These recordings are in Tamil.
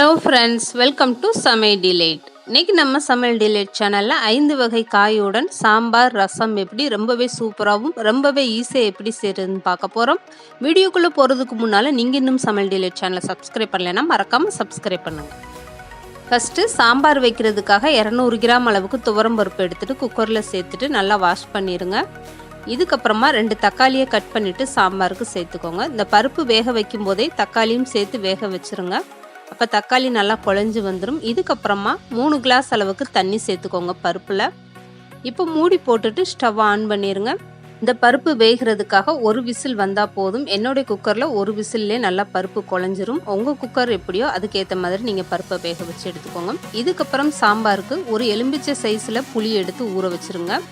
ஹலோ ஃப்ரெண்ட்ஸ், வெல்கம் டு சமையல் டிலேட். இன்றைக்கி நம்ம சமையல் டிலேட் சேனலில் 5 வகை காயுடன் சாம்பார் ரசம் எப்படி ரொம்பவே சூப்பராகவும் ரொம்பவே ஈஸியாக எப்படி செய்கிறதுன்னு பார்க்க போகிறோம். வீடியோக்குள்ளே போகிறதுக்கு முன்னால் நீங்கள் இன்னும் சமையல் டிலேட் சேனலை சப்ஸ்கிரைப் பண்ணலைன்னா மறக்காமல் சப்ஸ்கிரைப் பண்ணுங்கள். ஃபஸ்ட்டு சாம்பார் வைக்கிறதுக்காக 200 கிராம் அளவுக்கு துவரம் பருப்பு எடுத்துகிட்டு குக்கரில் சேர்த்துட்டு நல்லா வாஷ் பண்ணிடுங்க. இதுக்கப்புறமா 2 தக்காளியை கட் பண்ணிவிட்டு சாம்பாருக்கு சேர்த்துக்கோங்க. இந்த பருப்பு வேக வைக்கும் போதே தக்காளியும் சேர்த்து வேக வச்சுருங்க. அப்போ தக்காளி நல்லா குழஞ்சி வந்துடும். இதுக்கப்புறமா 3 கிளாஸ் அளவுக்கு தண்ணி சேர்த்துக்கோங்க பருப்பில். இப்போ மூடி போட்டுட்டு ஸ்டவ் ஆன் பண்ணிடுங்க. இந்த பருப்பு வேகிறதுக்காக ஒரு விசில் வந்தால் போதும். என்னுடைய குக்கரில் ஒரு விசில்லே நல்லா பருப்பு குழஞ்சிரும். உங்கள் குக்கர் எப்படியோ அதுக்கேற்ற மாதிரி நீங்கள் பருப்பை வேக வச்சு எடுத்துக்கோங்க. இதுக்கப்புறம் சாம்பாருக்கு ஒரு எலும்பிச்சை சைஸில் புளி எடுத்து ஊற வச்சுருங்க.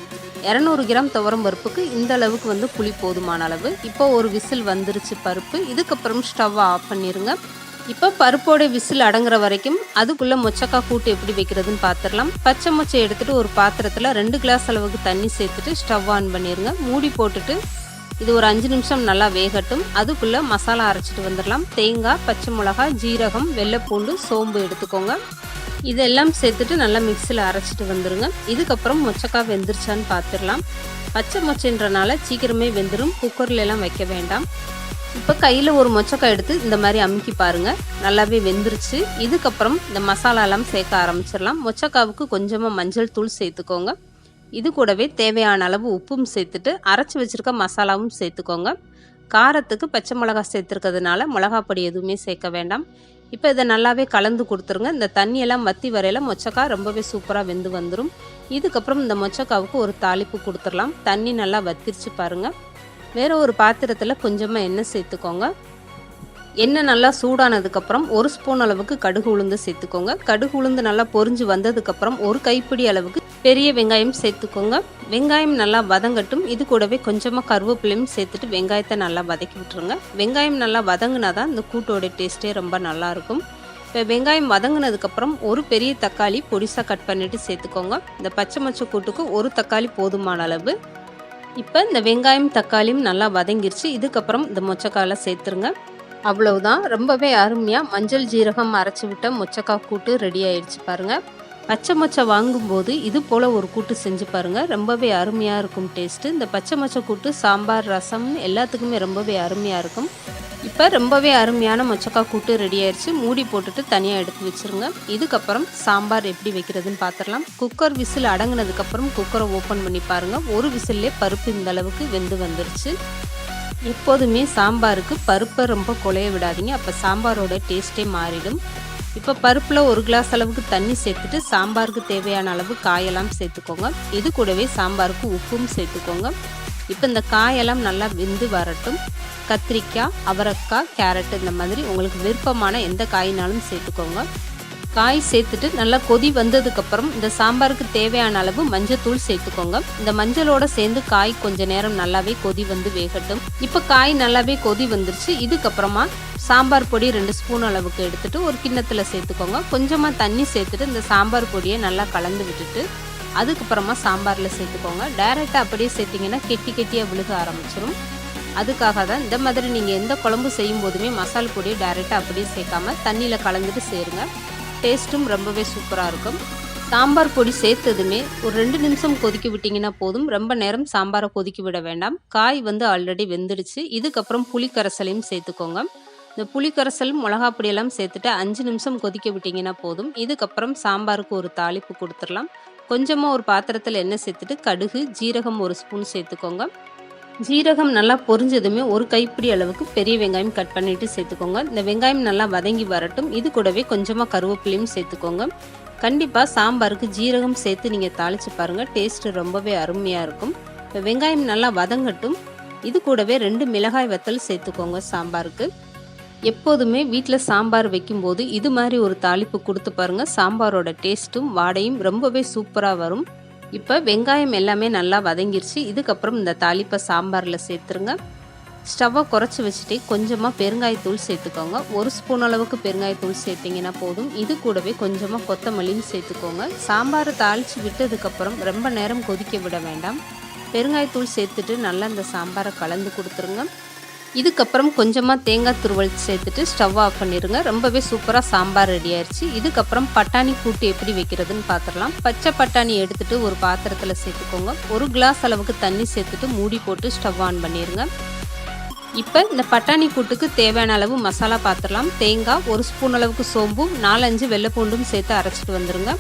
200 கிராம் துவரம் பருப்புக்கு இந்த அளவுக்கு புளி போதுமான அளவு. இப்போ ஒரு விசில் வந்துருச்சு பருப்பு. இதுக்கப்புறம் ஸ்டவ் ஆஃப் பண்ணிடுங்க. இப்போ பருப்போட விசில் அடங்குற வரைக்கும் அதுக்குள்ளே மொச்சக்காய் கூட்டு எப்படி வைக்கிறதுன்னு பார்த்துடலாம். பச்சை மொச்சை எடுத்துகிட்டு ஒரு பாத்திரத்தில் 2 கிளாஸ் அளவுக்கு தண்ணி சேர்த்துட்டு ஸ்டவ் ஆன் பண்ணிடுங்க. மூடி போட்டுட்டு இது ஒரு 5 நிமிஷம் நல்லா வேகட்டும். அதுக்குள்ளே மசாலா அரைச்சிட்டு வந்துடலாம். தேங்காய், பச்சை மிளகாய், ஜீரகம், வெள்ளைப்பூண்டு, சோம்பு எடுத்துக்கோங்க. இதெல்லாம் சேர்த்துட்டு நல்லா மிக்சியில் அரைச்சிட்டு வந்துடுங்க. இதுக்கப்புறம் மொச்சக்காய் வெந்துருச்சான்னு பார்த்துடலாம். பச்சை மொச்சைன்றனால சீக்கிரமே வெந்துடும். குக்கர்லாம் வைக்க வேண்டாம். இப்போ கையில் ஒரு மொச்சக்காய் எடுத்து இந்த மாதிரி அமுக்கி பாருங்கள், நல்லாவே வெந்துருச்சு. இதுக்கப்புறம் இந்த மசாலாலாம் சேர்க்க ஆரம்பிச்சிடலாம். மொச்சக்காவுக்கு கொஞ்சமாக மஞ்சள் தூள் சேர்த்துக்கோங்க. இது கூடவே தேவையான அளவு உப்பும் சேர்த்துட்டு அரைச்சி வச்சுருக்க மசாலாவும் சேர்த்துக்கோங்க. காரத்துக்கு பச்சை மிளகாய் சேர்த்துருக்கிறதுனால மிளகாப்பொடி எதுவுமே சேர்க்க வேண்டாம். இப்போ இதை நல்லாவே கலந்து கொடுத்துருங்க. இந்த தண்ணியெல்லாம் வற்றி வரையில் மொச்சக்காய் ரொம்பவே சூப்பராக வெந்து வந்துடும். இதுக்கப்புறம் இந்த மொச்சக்காவுக்கு ஒரு தாளிப்பு கொடுத்துடலாம். தண்ணி நல்லா வத்திருச்சு பாருங்கள். வேறு ஒரு பாத்திரத்தில் கொஞ்சமாக எண்ணெய் சேர்த்துக்கோங்க. எண்ணெய் நல்லா சூடானதுக்கப்புறம் 1 ஸ்பூன் அளவுக்கு கடுகு உளுந்து சேர்த்துக்கோங்க. கடுகு உளுந்து நல்லா பொரிஞ்சு வந்ததுக்கப்புறம் ஒரு கைப்பிடி அளவுக்கு பெரிய வெங்காயம் சேர்த்துக்கோங்க. வெங்காயம் நல்லா வதங்கட்டும். இது கூடவே கொஞ்சமாக கருவேப்பிலையும் சேர்த்துட்டு வெங்காயத்தை நல்லா வதக்கி விட்டுருங்க. வெங்காயம் நல்லா வதங்கினா தான் இந்த கூட்டோட டேஸ்ட்டே ரொம்ப நல்லாயிருக்கும். இப்போ வெங்காயம் வதங்கினதுக்கப்புறம் ஒரு பெரிய தக்காளி பொடிசாக கட் பண்ணிவிட்டு சேர்த்துக்கோங்க. இந்த பச்சை மொச்சை கூட்டுக்கு ஒரு தக்காளி போதுமான அளவு. இப்போ இந்த வெங்காயம் தக்காளியும் நல்லா வதங்கிருச்சு. இதுக்கப்புறம் இந்த மொச்சக்காயில் சேர்த்துருங்க. அவ்வளவுதான், ரொம்பவே அருமையாக மஞ்சள் ஜீரகம் அரைச்சி விட்ட மொச்சக்காய் கூட்டு ரெடி ஆயிடுச்சு பாருங்கள். பச்சை மொச்சை வாங்கும்போது இது போல் ஒரு கூட்டு செஞ்சு பாருங்கள், ரொம்பவே அருமையாக இருக்கும் டேஸ்ட்டு. இந்த பச்சை மொச்சை கூட்டு சாம்பார் ரசம்னு எல்லாத்துக்குமே ரொம்பவே அருமையாக இருக்கும். இப்போ ரொம்பவே அருமையான மொச்சக்காய் கூட்டு ரெடி ஆயிடுச்சு. மூடி போட்டுட்டு தனியாக எடுத்து வச்சுருங்க. இதுக்கப்புறம் சாம்பார் எப்படி வைக்கிறதுன்னு பார்த்துடலாம். குக்கர் விசில் அடங்கினதுக்கப்புறம் குக்கரை ஓப்பன் பண்ணி பாருங்கள். ஒரு விசில்லே பருப்பு இந்த அளவுக்கு வெந்து வந்துருச்சு. எப்போதுமே சாம்பாருக்கு பருப்பை ரொம்ப குழைய விடாதீங்க, அப்போ சாம்பாரோட டேஸ்ட்டே மாறிடும். இப்போ பருப்பில் 1 கிளாஸ் அளவுக்கு தண்ணி சேர்த்துட்டு சாம்பாருக்கு தேவையான அளவு காயெல்லாம் சேர்த்துக்கோங்க. இது கூடவே சாம்பாருக்கு உப்பும் சேர்த்துக்கோங்க. இப்போ இந்த காயெல்லாம் நல்லா வெந்து வரட்டும். கத்திரிக்காய், அவரைக்காய், கேரட் இந்த மாதிரி உங்களுக்கு விருப்பமான எந்த காயினாலும் சேர்த்துக்கோங்க. காய் சேர்த்துட்டு நல்லா கொதி வந்ததுக்கப்புறம் இந்த சாம்பாருக்கு தேவையான அளவு மஞ்சத்தூள் சேர்த்துக்கோங்க. இந்த மஞ்சளோட சேர்ந்து காய் கொஞ்ச நேரம் நல்லாவே கொதி வந்து வேகட்டும். இப்போ காய் நல்லாவே கொதி வந்துருச்சு. இதுக்கப்புறமா சாம்பார் பொடி 2 ஸ்பூன் அளவுக்கு எடுத்துட்டு ஒரு கிண்ணத்தில் சேர்த்துக்கோங்க. கொஞ்சமாக தண்ணி சேர்த்துட்டு இந்த சாம்பார் பொடியை நல்லா கலந்து விட்டுட்டு அதுக்கப்புறமா சாம்பாரில் சேர்த்துக்கோங்க. டைரெக்டாக அப்படியே சேர்த்திங்கன்னா கெட்டி கெட்டியாக விழுக ஆரம்பிச்சிடும். அதுக்காக தான் இந்த மாதிரி நீங்கள் எந்த குழம்பு செய்யும் போதுமே மசாலா பொடியை டைரெக்டாக அப்படியே சேர்க்காம தண்ணியில் கலந்துட்டு சேருங்க. டேஸ்ட்டும் ரொம்பவே சூப்பராக இருக்கும். சாம்பார் பொடி சேர்த்ததுமே ஒரு 2 நிமிஷம் கொதிக்க விட்டிங்கன்னா போதும். ரொம்ப நேரம் சாம்பாரை கொதிக்க விட வேண்டாம். காய் ஆல்ரெடி வெந்துடுச்சு. இதுக்கப்புறம் புளிக்கரைசலையும் சேர்த்துக்கோங்க. இந்த புளிக்கரைசல் மிளகா பொடியெல்லாம் சேர்த்துட்டு 5 நிமிஷம் கொதிக்க விட்டிங்கன்னா போதும். இதுக்கப்புறம் சாம்பாருக்கு ஒரு தாளிப்பு கொடுத்துடலாம். கொஞ்சமாக ஒரு பாத்திரத்தில் எண்ணெய் சேர்த்துட்டு கடுகு, ஜீரகம் 1 ஸ்பூன் சேர்த்துக்கோங்க. ஜீரகம் நல்லா பொரிஞ்சதுமே ஒரு கைப்பிடி அளவுக்கு பெரிய வெங்காயம் கட் பண்ணிவிட்டு சேர்த்துக்கோங்க. இந்த வெங்காயம் நல்லா வதங்கி வரட்டும். இது கூடவே கொஞ்சமாக கருவேப்பிலையும் சேர்த்துக்கோங்க. கண்டிப்பாக சாம்பாருக்கு ஜீரகம் சேர்த்து நீங்கள் தாளித்து பாருங்கள், டேஸ்ட்டு ரொம்பவே அருமையாக இருக்கும். இப்போ வெங்காயம் நல்லா வதங்கட்டும். இது கூடவே 2 மிளகாய் வத்தல் சேர்த்துக்கோங்க. சாம்பாருக்கு எப்போதுமே வீட்டில் சாம்பார் வைக்கும்போது இது மாதிரி ஒரு தாளிப்பு கொடுத்து பாருங்கள், சாம்பாரோட டேஸ்ட்டும் வாடையும் ரொம்பவே சூப்பராக வரும். இப்போ வெங்காயம் எல்லாமே நல்லா வதங்கிருச்சு. இதுக்கப்புறம் இந்த தாளிப்பை சாம்பாரில் சேர்த்துருங்க. ஸ்டவ்வை குறைச்சி வச்சுட்டு கொஞ்சமாக பெருங்காயத்தூள் சேர்த்துக்கோங்க. 1 ஸ்பூன் அளவுக்கு பெருங்காயத்தூள் சேர்த்திங்கன்னா போதும். இது கூடவே கொஞ்சமாக கொத்தமல்லியும் சேர்த்துக்கோங்க. சாம்பாரை தாளித்து விட்டதுக்கப்புறம் ரொம்ப நேரம் கொதிக்க விட வேண்டாம். பெருங்காயத்தூள் சேர்த்துட்டு நல்லா இந்த சாம்பாரை கலந்து கொடுத்துருங்க. இதுக்கப்புறம் கொஞ்சமாக தேங்காய் துருவல் சேர்த்துட்டு ஸ்டவ் ஆஃப் பண்ணிடுங்க. ரொம்பவே சூப்பராக சாம்பார் ரெடி ஆயிடுச்சு. இதுக்கப்புறம் பட்டாணி கூட்டு எப்படி வைக்கிறதுன்னு பார்த்துடலாம். பச்சை பட்டாணி எடுத்துகிட்டு ஒரு பாத்திரத்தில் சேர்த்துக்கோங்க. 1 கிளாஸ் அளவுக்கு தண்ணி சேர்த்துட்டு மூடி போட்டு ஸ்டவ் ஆன் பண்ணிடுங்க. இப்போ இந்த பட்டாணி கூட்டுக்கு தேவையான அளவு மசாலா பார்த்துடலாம். தேங்காய், 1 ஸ்பூன் அளவுக்கு சோம்பு, 4-5 வெள்ளை பூண்டும் சேர்த்து அரைச்சிட்டு வந்துடுங்க.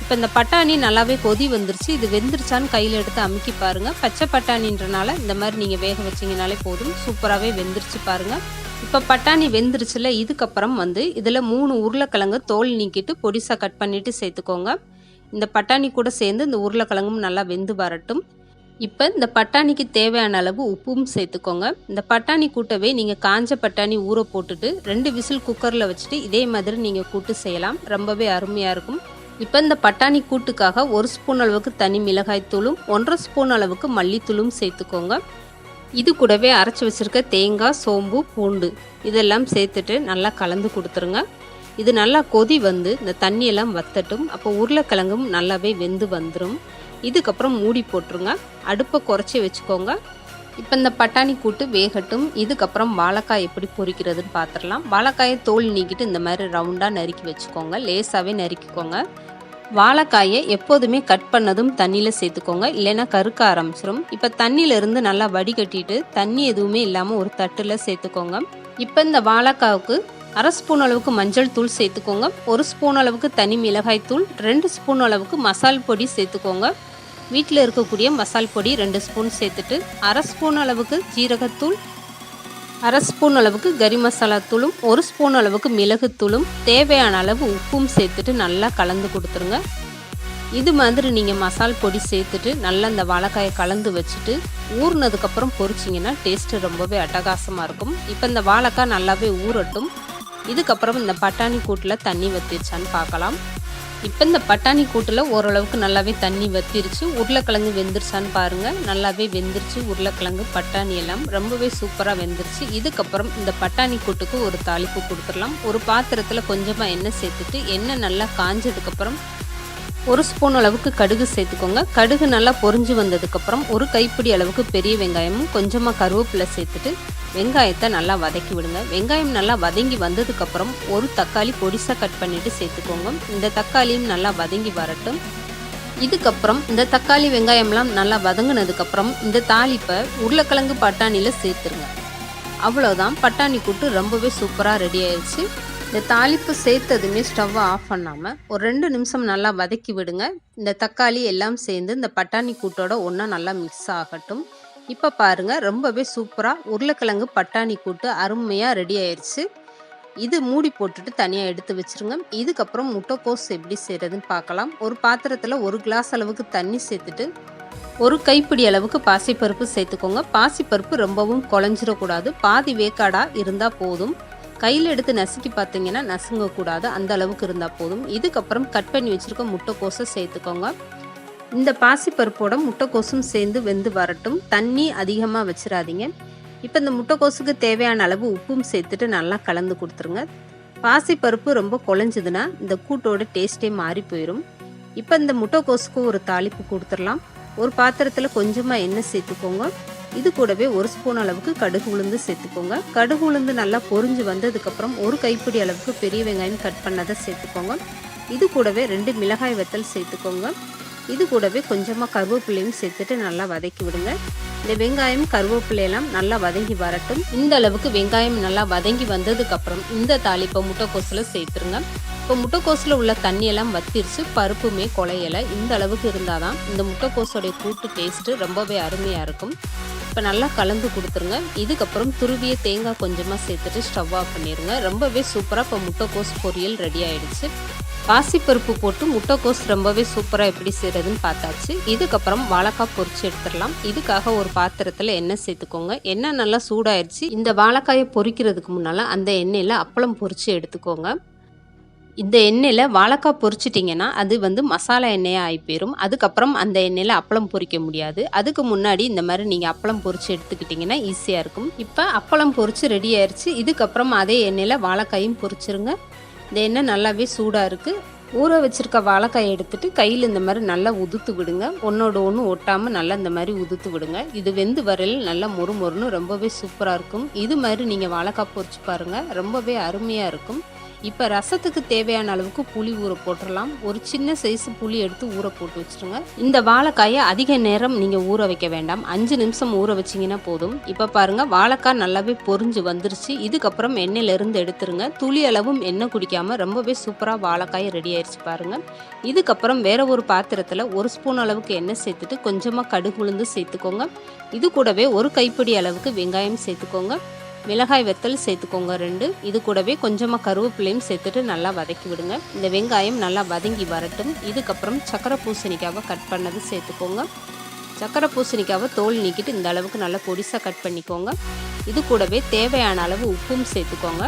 இப்போ இந்த பட்டாணி நல்லாவே கொதி வந்துருச்சு. இது வெந்துருச்சான்னு கையில் எடுத்து அமுக்கி பாருங்கள். பச்சை பட்டாணின்றனால இந்த மாதிரி நீங்கள் வேக வச்சிங்கனாலே போதும். சூப்பராகவே வெந்துருச்சு பாருங்கள். இப்போ பட்டாணி வெந்துருச்சுல, இதுக்கப்புறம் இதில் 3 உருளைக்கிழங்கு தோல் நீக்கிட்டு பொடிசாக கட் பண்ணிவிட்டு சேர்த்துக்கோங்க. இந்த பட்டாணி கூட சேர்ந்து இந்த உருளைக்கிழங்கும் நல்லா வெந்து வரட்டும். இப்போ இந்த பட்டாணிக்கு தேவையான அளவு உப்பும் சேர்த்துக்கோங்க. இந்த பட்டாணி கூட்டவே நீங்கள் காஞ்ச பட்டாணி ஊற போட்டுட்டு 2 விசில் குக்கரில் வச்சுட்டு இதே மாதிரி நீங்கள் கூட்டு செய்யலாம். ரொம்பவே அருமையாக இருக்கும். இப்போ இந்த பட்டாணி கூட்டுக்காக 1 ஸ்பூன் அளவுக்கு தனி மிளகாய் தூளும் 1.5 ஸ்பூன் அளவுக்கு மல்லித்தூளும் சேர்த்துக்கோங்க. இது கூடவே அரைச்சி வச்சுருக்க தேங்காய், சோம்பு, பூண்டு இதெல்லாம் சேர்த்துட்டு நல்லா கலந்து கொடுத்துருங்க. இது நல்லா கொதி இந்த தண்ணியெல்லாம் வத்தட்டும். அப்போ உருளைக்கிழங்கும் நல்லாவே வெந்து வந்துடும். இதுக்கப்புறம் மூடி போட்டுருங்க. அடுப்பை குறைச்சி வச்சுக்கோங்க. இப்போ இந்த பட்டாணி கூட்டு வேகட்டும். இதுக்கப்புறம் வாழைக்காய் எப்படி பொரிக்கிறதுன்னு பார்த்துடலாம். வாழைக்காயை தோல் நீக்கிட்டு இந்த மாதிரி ரவுண்டாக நறுக்கி வச்சுக்கோங்க. லேசாகவே நறுக்கிக்கோங்க. வாழைக்காயை எப்போதுமே கட் பண்ணதும் தண்ணியில் சேர்த்துக்கோங்க, இல்லைன்னா கருக்க ஆரம்பிச்சிடும். இப்போ தண்ணியிலேருந்து நல்லா வடிகட்டிட்டு தண்ணி எதுவுமே இல்லாமல் ஒரு தட்டில் சேர்த்துக்கோங்க. இப்போ இந்த வாழைக்காவுக்கு 1/2 ஸ்பூன் அளவுக்கு மஞ்சள் தூள் சேர்த்துக்கோங்க. 1 ஸ்பூன் அளவுக்கு தனி மிளகாய் தூள், 2 ஸ்பூன் அளவுக்கு மசால் பொடி சேர்த்துக்கோங்க. வீட்டில் இருக்கக்கூடிய மசால் பொடி 2 ஸ்பூன் சேர்த்துட்டு 1/2 ஸ்பூன் அளவுக்கு ஜீரகத்தூள், 1/2 ஸ்பூன் அளவுக்கு கரி மசாலா தூளும், 1 ஸ்பூன் அளவுக்கு மிளகுத்தூளும், தேவையான அளவு உப்பும் சேர்த்துட்டு நல்லா கலந்து கொடுத்துருங்க. இது மாதிரி நீங்கள் மசால் பொடி சேர்த்துட்டு நல்லா இந்த வாழைக்காயை கலந்து வச்சுட்டு ஊறினதுக்கப்புறம் பொரிச்சிங்கன்னா டேஸ்ட்டு ரொம்பவே அட்டகாசமாக இருக்கும். இப்போ இந்த வாழைக்காய் நல்லாவே ஊறட்டும். இதுக்கப்புறம் இந்த பட்டாணி கூட்டில் தண்ணி வற்றிருச்சான்னு பார்க்கலாம். இப்போ இந்த பட்டாணி கூட்டில் ஓரளவுக்கு நல்லாவே தண்ணி வற்றிருச்சு. உருளைக்கிழங்கு வெந்துருச்சான்னு பாருங்கள். நல்லாவே வெந்துருச்சு. உருளைக்கிழங்கு, பட்டாணி எல்லாம் ரொம்பவே சூப்பராக வெந்துருச்சு. இதுக்கப்புறம் இந்த பட்டாணி கூட்டுக்கு ஒரு தாளிப்பு கொடுத்துடலாம். ஒரு பாத்திரத்தில் கொஞ்சமாக எண்ணெய் சேர்த்துட்டு எண்ணெய் நல்லா காஞ்சதுக்கப்புறம் 1 ஸ்பூன் அளவுக்கு கடுகு சேர்த்துக்கோங்க. கடுகு நல்லா பொரிஞ்சு வந்ததுக்கப்புறம் 1 கைப்பிடி அளவுக்கு பெரிய வெங்காயமும் கொஞ்சமாக கருவேப்பிலை சேர்த்துட்டு வெங்காயத்தை நல்லா வதக்கி விடுங்க. வெங்காயம் நல்லா வதங்கி வந்ததுக்கப்புறம் 1 தக்காளி பொடிசாக கட் பண்ணிவிட்டு சேர்த்துக்கோங்க. இந்த தக்காளியும் நல்லா வதங்கி வரட்டும். இதுக்கப்புறம் இந்த தக்காளி வெங்காயம்லாம் நல்லா வதங்கினதுக்கப்புறம் இந்த தாளிப்பை உருளைக்கிழங்கு பட்டாணியில் சேர்த்துருங்க. அவ்வளோதான், பட்டாணி கூட்டு ரொம்பவே சூப்பராக ரெடி ஆயிடுச்சு. இந்த தாளிப்பு சேர்த்ததுமே ஸ்டவ்வை ஆஃப் பண்ணாமல் ஒரு 2 நிமிஷம் நல்லா வதக்கி விடுங்க. இந்த தக்காளி எல்லாம் சேர்ந்து இந்த பட்டாணி கூட்டோட ஒன்றா நல்லா மிக்ஸ் ஆகட்டும். இப்போ பாருங்கள், ரொம்பவே சூப்பராக உருளைக்கிழங்கு பட்டாணி கூட்டு அருமையாக ரெடி ஆயிடுச்சு. இது மூடி போட்டுட்டு தனியாக எடுத்து வச்சுருங்க. இதுக்கப்புறம் முட்டைக்கோஸ் எப்படி செய்கிறதுன்னு பார்க்கலாம். ஒரு பாத்திரத்தில் 1 கிளாஸ் அளவுக்கு தண்ணி சேர்த்துட்டு 1 கைப்பிடி அளவுக்கு பாசிப்பருப்பு சேர்த்துக்கோங்க. பாசிப்பருப்பு ரொம்பவும் குழஞ்சிடக்கூடாது, பாதி வேக்காடாக இருந்தால் போதும். கையில் எடுத்து நசுக்கி பார்த்தீங்கன்னா நசுங்கக்கூடாது, அந்த அளவுக்கு இருந்தால் போதும். இதுக்கப்புறம் கட் பண்ணி வச்சுருக்க முட்டைக்கோஸை சேர்த்துக்கோங்க. இந்த பாசிப்பருப்போட முட்டைக்கோஸும் சேர்ந்து வெந்து வரட்டும். தண்ணி அதிகமாக வச்சிடாதீங்க. இப்போ இந்த முட்டைக்கோஸுக்கு தேவையான அளவு உப்பும் சேர்த்துட்டு நல்லா கலந்து கொடுத்துருங்க. பாசிப்பருப்பு ரொம்ப குழஞ்சுதுன்னா இந்த கூட்டோட டேஸ்ட்டே மாறி போயிடும். இப்போ இந்த முட்டைக்கோஸுக்கு ஒரு தாளிப்பு கொடுத்துடலாம். ஒரு பாத்திரத்தில் கொஞ்சமாக எண்ணெய் சேர்த்துக்கோங்க. இது கூடவே 1 ஸ்பூன் அளவுக்கு கடுகு உளுந்து சேர்த்துக்கோங்க. கடுகு உளுந்து நல்லா பொரிஞ்சு வந்ததுக்கப்புறம் 1 கைப்பிடி அளவுக்கு பெரிய வெங்காயம் கட் பண்ணதை சேர்த்துக்கோங்க. இது கூடவே 2 மிளகாய் வத்தல் சேர்த்துக்கோங்க. இது கூடவே கொஞ்சமாக கருவேப்பிலையும் சேர்த்துட்டு நல்லா வதக்கி விடுங்க. இந்த வெங்காயம் கருவேப்பிலையெல்லாம் நல்லா வதங்கி வரட்டும். இந்த அளவுக்கு வெங்காயம் நல்லா வதங்கி வந்ததுக்கப்புறம் இந்த தாளிப்பை முட்டைக்கோஸில் சேர்த்துருங்க. இப்போ முட்டைக்கோஸில் உள்ள தண்ணியெல்லாம் வத்திருச்சு, பருப்புமே குழையலை. இந்த அளவுக்கு இருந்தால் தான் இந்த முட்டைக்கோஸோடைய கூட்டு டேஸ்ட்டு ரொம்பவே அருமையாக இருக்கும். இப்போ நல்லா கலந்து கொடுத்துருங்க. இதுக்கப்புறம் துருவிய தேங்காய் கொஞ்சமாக சேர்த்துட்டு ஸ்டவ் ஆஃப் பண்ணிடுங்க. ரொம்பவே சூப்பராக இப்போ முட்டைக்கோஸ் பொரியல் ரெடி ஆகிடுச்சு. பாசிப்பருப்பு போட்டு முட்டைக்கோஸ் ரொம்பவே சூப்பராக எப்படி செய்கிறதுன்னு பார்த்தாச்சு. இதுக்கப்புறம் வாழைக்காய் பொரிச்சு எடுத்துடலாம். இதுக்காக ஒரு பாத்திரத்தில் எண்ணெய் சேர்த்துக்கோங்க. எண்ணெய் நல்லா சூடாயிடுச்சு. இந்த வாழைக்காயை பொரிக்கிறதுக்கு முன்னால் அந்த எண்ணெயில் அப்பளம் பொரித்து எடுத்துக்கோங்க. இந்த எண்ணெயில் வாழைக்காய் பொரிச்சிட்டிங்கன்னா அது மசாலா எண்ணெயாக ஆகி போயிடும். அதுக்கப்புறம் அந்த எண்ணெயில் அப்பளம் பொரிக்க முடியாது. அதுக்கு முன்னாடி இந்த மாதிரி நீங்கள் அப்பளம் பொரித்து எடுத்துக்கிட்டிங்கன்னா ஈஸியாக இருக்கும். இப்போ அப்பளம் பொரித்து ரெடி ஆயிடுச்சு. இதுக்கப்புறம் அதே எண்ணெயில் வாழைக்காயும் பொரிச்சிருங்க. இந்த எண்ணெய் நல்லாவே சூடாக இருக்குது. ஊற வச்சிருக்க வாழைக்காயை எடுத்துட்டு கையில் இந்த மாதிரி நல்லா உதுத்து விடுங்க. ஒன்றோட ஒன்று ஒட்டாமல் நல்லா இந்த மாதிரி உதுத்து விடுங்க. இது வெந்து வரையில் நல்லா மொறு மொறுன்னு ரொம்பவே சூப்பராக இருக்கும். இது மாதிரி நீங்கள் வாழைக்காய் பொரிச்சு பாருங்கள், ரொம்பவே அருமையாக இருக்கும். இப்போ ரசத்துக்கு தேவையான அளவுக்கு புளி ஊற போட்டுடலாம். ஒரு சின்ன சைஸ் புளி எடுத்து ஊற போட்டு வச்சுருங்க. இந்த வாழைக்காயை அதிக நேரம் நீங்கள் ஊற வைக்க வேண்டாம், 5 நிமிஷம் ஊற வச்சிங்கன்னா போதும். இப்போ பாருங்கள், வாழைக்காய் நல்லாவே பொரிஞ்சு வந்துருச்சு. இதுக்கப்புறம் எண்ணெயிலேருந்து எடுத்துருங்க. துளி அளவும் எண்ணெய் குடிக்காமல் ரொம்பவே சூப்பராக வாழைக்காய் ரெடி ஆயிடுச்சு பாருங்கள். இதுக்கப்புறம் வேற ஒரு பாத்திரத்தில் 1 ஸ்பூன் அளவுக்கு எண்ணெய் சேர்த்துட்டு கொஞ்சமாக கடுகு உளுந்து சேர்த்துக்கோங்க. இது கூடவே ஒரு கைப்பிடி அளவுக்கு வெங்காயம் சேர்த்துக்கோங்க. மிளகாய் வெத்தல் சேர்த்துக்கோங்க 2. இது கூடவே கொஞ்சமாக கருவேப்பிலையும் சேர்த்துட்டு நல்லா வதக்கி விடுங்க. இந்த வெங்காயம் நல்லா வதங்கி வரட்டும். இதுக்கப்புறம் சக்கரை பூசணிக்காவை கட் பண்ணது சேர்த்துக்கோங்க. சக்கரை பூசணிக்காவை தோல் நீக்கிட்டு இந்த அளவுக்கு நல்லா பொடிசாக கட் பண்ணிக்கோங்க. இது கூடவே தேவையான அளவு உப்பும் சேர்த்துக்கோங்க.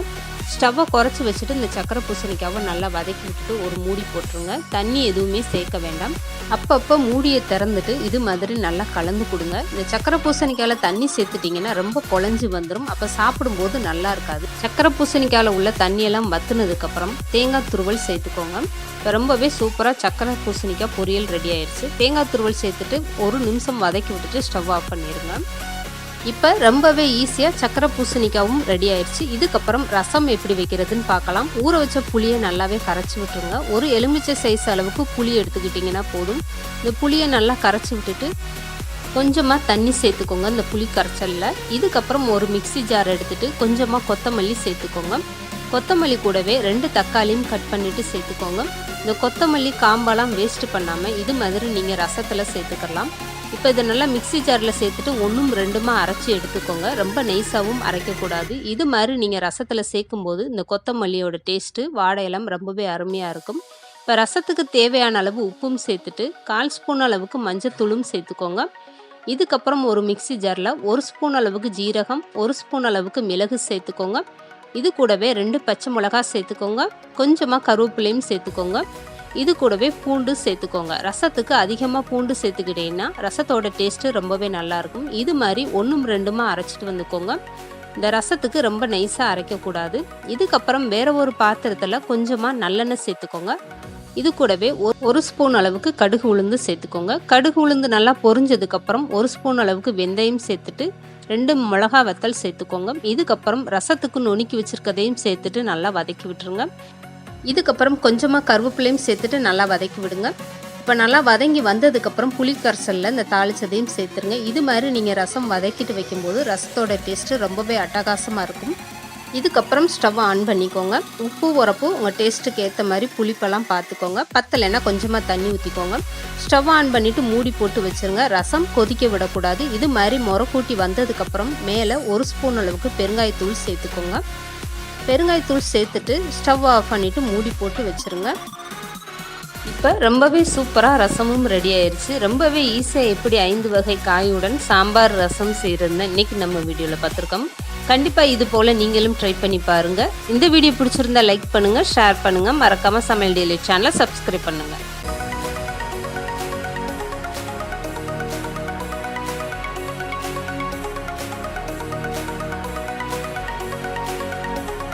ஸ்டவ்வை குறைச்சி வச்சுட்டு இந்த சக்கரை பூசணிக்காவை நல்லா வதக்கி விட்டுட்டு ஒரு மூடி போட்டுருங்க. தண்ணி எதுவுமே சேர்க்க வேண்டாம். அப்பப்போ மூடியை திறந்துட்டு இது மாதிரி நல்லா கலந்து கொடுங்க. இந்த சக்கரை பூசணிக்காயில் தண்ணி சேர்த்துட்டிங்கன்னா ரொம்ப குழஞ்சி வந்துடும். அப்போ சாப்பிடும்போது நல்லா இருக்காது. சக்கரை பூசணிக்காயில் உள்ள தண்ணியெல்லாம் வத்துனதுக்கப்புறம் தேங்காய் துருவல் சேர்த்துக்கோங்க. இப்போ ரொம்பவே சூப்பராக சக்கரை பூசணிக்காய் பொரியல் ரெடி ஆயிடுச்சு. தேங்காய் துருவல் சேர்த்துட்டு 1 நிமிஷம் வதக்கி விட்டுட்டு ஸ்டவ் ஆஃப் பண்ணிடுங்க. இப்போ ரொம்பவே ஈஸியாக சக்கரை பூசணிக்காவும் ரெடி ஆயிடுச்சு. இதுக்கப்புறம் ரசம் எப்படி வைக்கிறதுன்னு பார்க்கலாம். ஊற வச்ச புளியை நல்லாவே கரைச்சி விட்டுருங்க. ஒரு எலுமிச்சை சைஸ் அளவுக்கு புளி எடுத்துக்கிட்டிங்கன்னா போதும். இந்த புளியை நல்லா கரைச்சி விட்டுட்டு கொஞ்சமாக தண்ணி சேர்த்துக்கோங்க இந்த புளி கரைச்சலில். இதுக்கப்புறம் ஒரு மிக்ஸி ஜார் எடுத்துகிட்டு கொஞ்சமாக கொத்தமல்லி சேர்த்துக்கோங்க. கொத்தமல்லி கூடவே 2 தக்காளியும் கட் பண்ணிவிட்டு சேர்த்துக்கோங்க. இந்த கொத்தமல்லி காம்பெல்லாம் வேஸ்ட் பண்ணாமல் இது மாதிரி நீங்கள் ரசத்தில் சேர்த்துக்கலாம். இப்போ இதை நல்லா மிக்ஸி ஜாரில் சேர்த்துட்டு 1ம் 2மா அரைச்சி எடுத்துக்கோங்க. ரொம்ப நைஸாகவும் அரைக்கக்கூடாது. இது மாதிரி நீங்கள் ரசத்தில் சேர்க்கும்போது இந்த கொத்தமல்லியோட டேஸ்ட்டு வாடையெல்லாம் ரொம்பவே அருமையாக இருக்கும். இப்போ ரசத்துக்கு தேவையான அளவு உப்பும் சேர்த்துட்டு 1/4 ஸ்பூன் அளவுக்கு மஞ்சத்தூளும் சேர்த்துக்கோங்க. இதுக்கப்புறம் ஒரு மிக்ஸி ஜாரில் 1 ஸ்பூன் அளவுக்கு ஜீரகம், 1 ஸ்பூன் அளவுக்கு மிளகு சேர்த்துக்கோங்க. இது கூடவே 2 பச்சை மிளகாய் சேர்த்துக்கோங்க. கொஞ்சமாக கருவேப்பிலையும் சேர்த்துக்கோங்க. இது கூடவே பூண்டு சேர்த்துக்கோங்க. ரசத்துக்கு அதிகமாக பூண்டு சேர்த்துக்கிட்டீங்கன்னா ரசத்தோட டேஸ்ட்டு ரொம்பவே நல்லாயிருக்கும். இது மாதிரி 1ம் 2மா அரைச்சிட்டு வந்துக்கோங்க. இந்த ரசத்துக்கு ரொம்ப நைஸாக அரைக்கக்கூடாது. இதுக்கப்புறம் வேற ஒரு பாத்திரத்தில் கொஞ்சமாக நல்லெண்ணெய் சேர்த்துக்கோங்க. இது கூடவே 1 ஸ்பூன் அளவுக்கு கடுகு உளுந்து சேர்த்துக்கோங்க. கடுகு உளுந்து நல்லா பொரிஞ்சதுக்கப்புறம் 1 ஸ்பூன் அளவுக்கு வெந்தயம் சேர்த்துட்டு 2 மிளகாய் வத்தல் சேர்த்துக்கோங்க. இதுக்கப்புறம் ரசத்துக்கு நுணுக்கி வச்சுருக்கதையும் சேர்த்துட்டு நல்லா வதக்கி விட்டுருங்க. இதுக்கப்புறம் கொஞ்சமாக கருவேப்பிலையும் சேர்த்துட்டு நல்லா வதக்கி விடுங்க. இப்போ நல்லா வதங்கி வந்ததுக்கப்புறம் புளி கரைசலில் இந்த தாளிச்சதையும் சேர்த்துருங்க. இது மாதிரி நீங்கள் ரசம் வதக்கிட்டு வைக்கும்போது ரசத்தோட டேஸ்ட்டு ரொம்பவே அட்டகாசமாக இருக்கும். இதுக்கப்புறம் ஸ்டவ் ஆன் பண்ணிக்கோங்க. உப்பு உரப்பு உங்கள் டேஸ்ட்டுக்கு ஏற்ற மாதிரி புளிப்பெல்லாம் பார்த்துக்கோங்க. பத்தலைன்னா கொஞ்சமாக தண்ணி ஊற்றிக்கோங்க. ஸ்டவ் ஆன் பண்ணிவிட்டு மூடி போட்டு வச்சுருங்க. ரசம் கொதிக்க விடக்கூடாது. இது மாதிரி முறக்கூட்டி வந்ததுக்கப்புறம் மேலே 1 ஸ்பூன் அளவுக்கு பெருங்காயத்தூள் சேர்த்துக்கோங்க. பெருங்காயத்தூள் சேர்த்துட்டு ஸ்டவ் ஆஃப் பண்ணிவிட்டு மூடி போட்டு வச்சுருங்க. இப்போ ரொம்பவே சூப்பராக ரசமும் ரெடி ஆயிடுச்சு. ரொம்பவே ஈஸியாக எப்படி 5 வகை காயுடன் சாம்பார் ரசம் செய்கிறதுன்னு இன்றைக்கி நம்ம வீடியோவில் பார்த்துருக்கோம். கண்டிப்பாக இது போல் நீங்களும் ட்ரை பண்ணி பாருங்கள். இந்த வீடியோ பிடிச்சிருந்தா லைக் பண்ணுங்கள், ஷேர் பண்ணுங்கள். மறக்காமல் சமையல் டெய்லி சேனலை சப்ஸ்கிரைப் பண்ணுங்கள்.